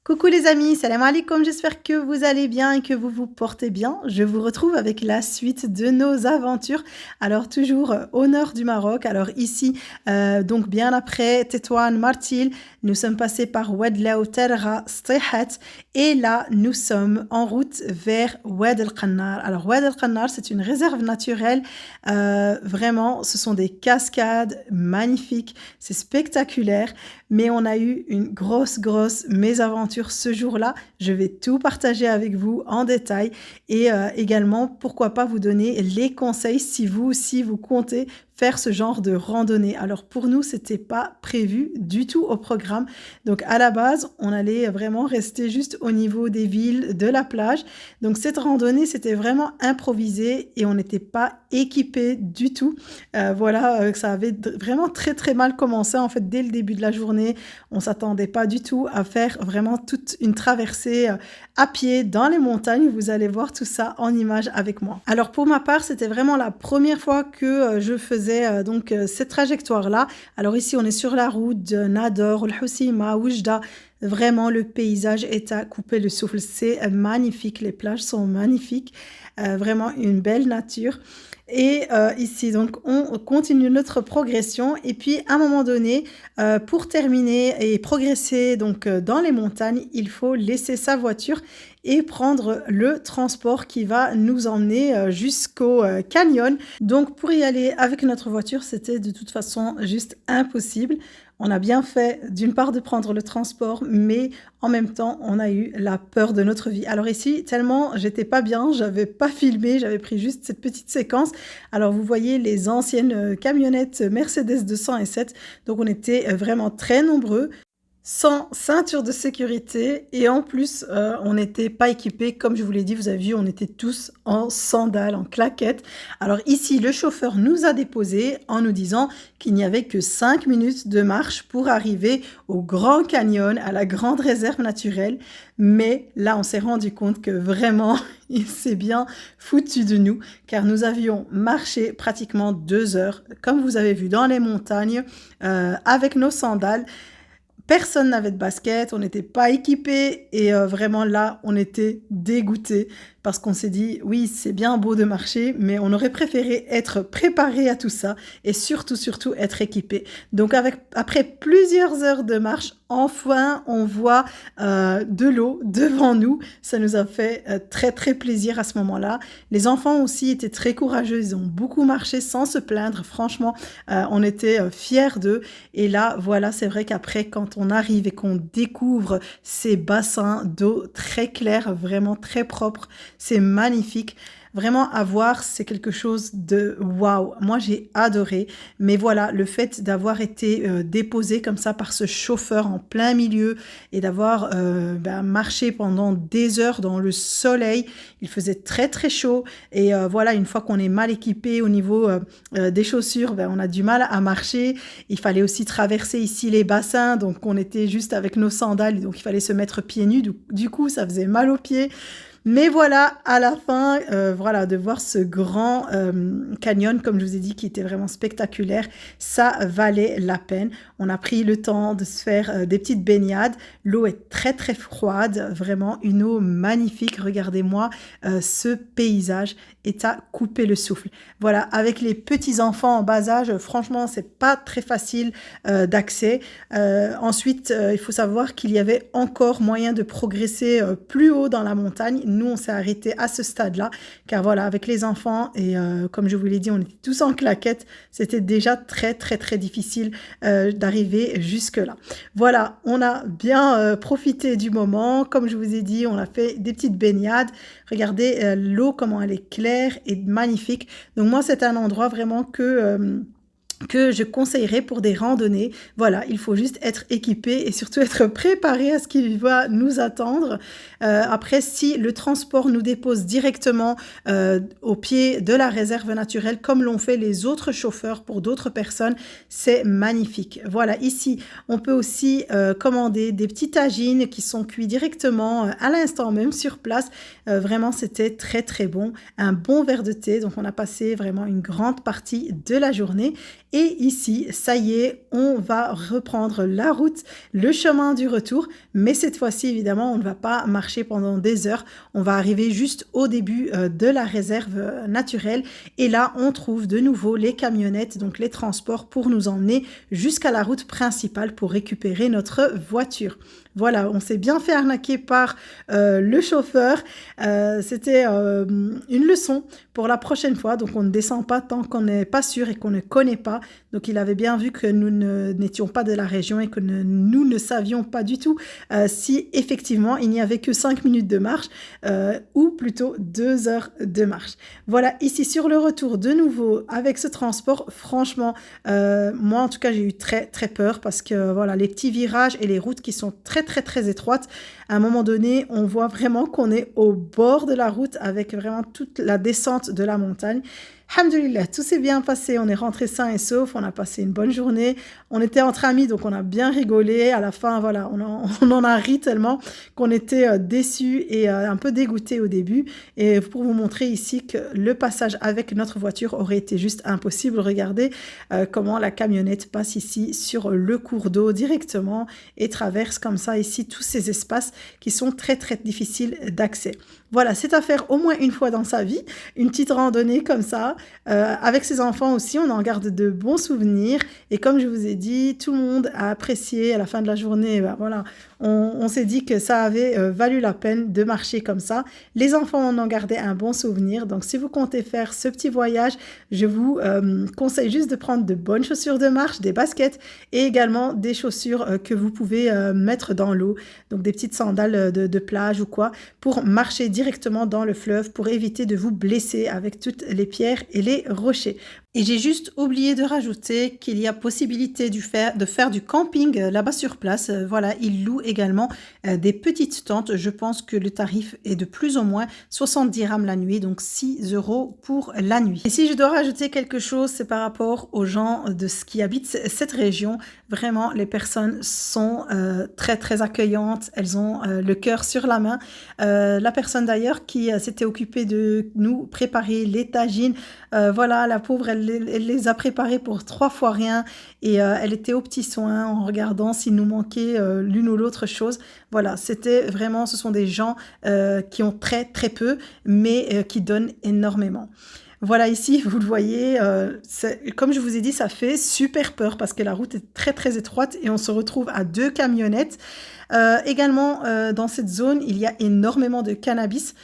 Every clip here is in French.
Coucou les amis, salam alaikum, j'espère que vous allez bien et que vous vous portez bien. Je vous retrouve avec la suite de nos aventures. Alors toujours au nord du Maroc, alors ici, donc bien après Tétouan, Martil, nous sommes passés par Oued Laou, Terra, Stihat et là nous sommes en route vers Oued El Qannar. Alors Oued El Qannar, c'est une réserve naturelle, vraiment ce sont des cascades magnifiques, c'est spectaculaire. Mais on a eu une grosse mésaventure ce jour-là. Je vais tout partager avec vous en détail et également, pourquoi pas vous donner les conseils si vous aussi vous comptez faire ce genre de randonnée. Alors pour nous, c'était pas prévu du tout au programme. Donc à la base, on allait vraiment rester juste au niveau des villes, de la plage. Donc cette randonnée, c'était vraiment improvisé et on n'était pas équipé du tout. Ça avait vraiment très mal commencé en fait dès le début de la journée. On s'attendait pas du tout à faire vraiment toute une traversée à pied dans les montagnes. Vous allez voir tout ça en images avec moi. Alors pour ma part, c'était vraiment la première fois que je faisais cette trajectoire-là. Alors ici, on est sur la route de Nador, El Hoceima, Oujda. Vraiment, le paysage est à couper le souffle. C'est magnifique. Les plages sont magnifiques. Vraiment une belle nature. Et ici, donc, on continue notre progression. Et puis, à un moment donné, pour terminer et progresser donc dans les montagnes, il faut laisser sa voiture et prendre le transport qui va nous emmener jusqu'au canyon. Donc, pour y aller avec notre voiture, c'était de toute façon juste impossible. On a bien fait, d'une part, de prendre le transport, mais en même temps, on a eu la peur de notre vie. Alors ici, tellement j'étais pas bien, j'avais pas filmé, j'avais pris juste cette petite séquence. Alors vous voyez les anciennes camionnettes Mercedes 207, donc on était vraiment très nombreux, sans ceinture de sécurité et en plus on n'était pas équipés, comme je vous l'ai dit, vous avez vu, on était tous en sandales, en claquettes. Alors ici, le chauffeur nous a déposés en nous disant qu'il n'y avait que 5 minutes de marche pour arriver au Grand Canyon, à la grande réserve naturelle. Mais là, on s'est rendu compte que vraiment, il s'est bien foutu de nous, car nous avions marché pratiquement 2 heures, comme vous avez vu, dans les montagnes, avec nos sandales. Personne n'avait de basket, on n'était pas équipés et vraiment là, on était dégoûtés parce qu'on s'est dit, oui, c'est bien beau de marcher, mais on aurait préféré être préparé à tout ça et surtout être équipé. Donc après plusieurs heures de marche, enfin, on voit de l'eau devant nous. Ça nous a fait très plaisir à ce moment-là. Les enfants aussi étaient très courageux, ils ont beaucoup marché sans se plaindre. Franchement, on était fiers d'eux. Et là, voilà, c'est vrai qu'après, quand on arrive et qu'on découvre ces bassins d'eau très clairs, vraiment très propres, c'est magnifique. Vraiment, à voir, c'est quelque chose de waouh. Moi, j'ai adoré. Mais voilà, le fait d'avoir été déposé comme ça par ce chauffeur en plein milieu et d'avoir marché pendant des heures dans le soleil, il faisait très chaud. Et voilà, une fois qu'on est mal équipé au niveau des chaussures, on a du mal à marcher. Il fallait aussi traverser ici les bassins. Donc, on était juste avec nos sandales. Donc, il fallait se mettre pieds nus. Du coup, ça faisait mal aux pieds. Mais voilà, à la fin, de voir ce grand canyon, comme je vous ai dit, qui était vraiment spectaculaire, ça valait la peine. On a pris le temps de se faire des petites baignades. L'eau est très froide, vraiment une eau magnifique. Regardez-moi ce paysage est à couper le souffle. Voilà, avec les petits-enfants en bas âge, franchement, c'est pas très facile d'accès. Ensuite, il faut savoir qu'il y avait encore moyen de progresser plus haut dans la montagne. Nous, on s'est arrêté à ce stade-là, car voilà, avec les enfants et comme je vous l'ai dit, on était tous en claquettes. C'était déjà très difficile d'arriver jusque-là. Voilà, on a bien profité du moment. Comme je vous ai dit, on a fait des petites baignades. Regardez l'eau, comment elle est claire et magnifique. Donc moi, c'est un endroit vraiment que je conseillerais pour des randonnées. Voilà, il faut juste être équipé et surtout être préparé à ce qui va nous attendre. Après, si le transport nous dépose directement au pied de la réserve naturelle, comme l'ont fait les autres chauffeurs pour d'autres personnes, c'est magnifique. Voilà, ici, on peut aussi commander des petits tagines qui sont cuits directement à l'instant même sur place. Vraiment, c'était très bon. Un bon verre de thé. Donc, on a passé vraiment une grande partie de la journée. Et ici, ça y est, on va reprendre la route, le chemin du retour, mais cette fois-ci, évidemment, on ne va pas marcher pendant des heures. On va arriver juste au début de la réserve naturelle et là, on trouve de nouveau les camionnettes, donc les transports pour nous emmener jusqu'à la route principale pour récupérer notre voiture. Voilà, on s'est bien fait arnaquer par le chauffeur. C'était une leçon pour la prochaine fois. Donc, on ne descend pas tant qu'on n'est pas sûr et qu'on ne connaît pas. Donc, il avait bien vu que nous n'étions pas de la région et que nous ne savions pas du tout si effectivement il n'y avait que 5 minutes de marche ou plutôt 2 heures de marche. Voilà, ici sur le retour de nouveau avec ce transport, franchement, moi en tout cas j'ai eu très très peur parce que voilà, les petits virages et les routes qui sont très très très étroites, à un moment donné, on voit vraiment qu'on est au bord de la route avec vraiment toute la descente de la montagne. Alhamdoulilah, tout s'est bien passé, on est rentré sain et sauf, on a passé une bonne journée, on était entre amis donc on a bien rigolé, à la fin voilà, on en a ri tellement qu'on était déçus et un peu dégoûtés au début et pour vous montrer ici que le passage avec notre voiture aurait été juste impossible, regardez comment la camionnette passe ici sur le cours d'eau directement et traverse comme ça ici tous ces espaces qui sont très très difficiles d'accès. Voilà, c'est à faire au moins une fois dans sa vie, une petite randonnée comme ça. Avec ses enfants aussi, on en garde de bons souvenirs. Et comme je vous ai dit, tout le monde a apprécié à la fin de la journée. Ben voilà, on s'est dit que ça avait valu la peine de marcher comme ça. Les enfants en ont gardé un bon souvenir. Donc, si vous comptez faire ce petit voyage, je vous conseille juste de prendre de bonnes chaussures de marche, des baskets et également des chaussures que vous pouvez mettre dans l'eau. Donc, des petites sandales de plage ou quoi pour marcher directement dans le fleuve pour éviter de vous blesser avec toutes les pierres et les rochers. Et j'ai juste oublié de rajouter qu'il y a possibilité de faire du camping là-bas sur place. Voilà, ils louent également des petites tentes. Je pense que le tarif est de plus ou moins 70 dirhams la nuit, donc 6 € pour la nuit. Et si je dois rajouter quelque chose, c'est par rapport aux gens qui habitent cette région. Vraiment, les personnes sont très très accueillantes. Elles ont le cœur sur la main. La personne d'ailleurs qui s'était occupée de nous préparer les tagines, voilà, la pauvre, elle les a préparés pour 3 fois rien et elle était aux petits soins en regardant s'il nous manquait l'une ou l'autre chose. Voilà, c'était vraiment, ce sont des gens qui ont très très peu mais qui donnent énormément. Voilà, ici, vous le voyez, comme je vous ai dit, ça fait super peur parce que la route est très très étroite et on se retrouve à 2 camionnettes. Également, dans cette zone, il y a énormément de cannabis.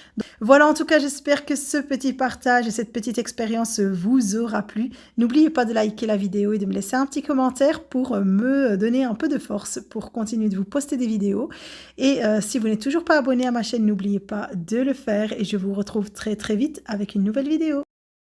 Voilà, en tout cas, j'espère que ce petit partage et cette petite expérience vous aura plu. N'oubliez pas de liker la vidéo et de me laisser un petit commentaire pour me donner un peu de force pour continuer de vous poster des vidéos. Et si vous n'êtes toujours pas abonné à ma chaîne, n'oubliez pas de le faire et je vous retrouve très très vite avec une nouvelle vidéo.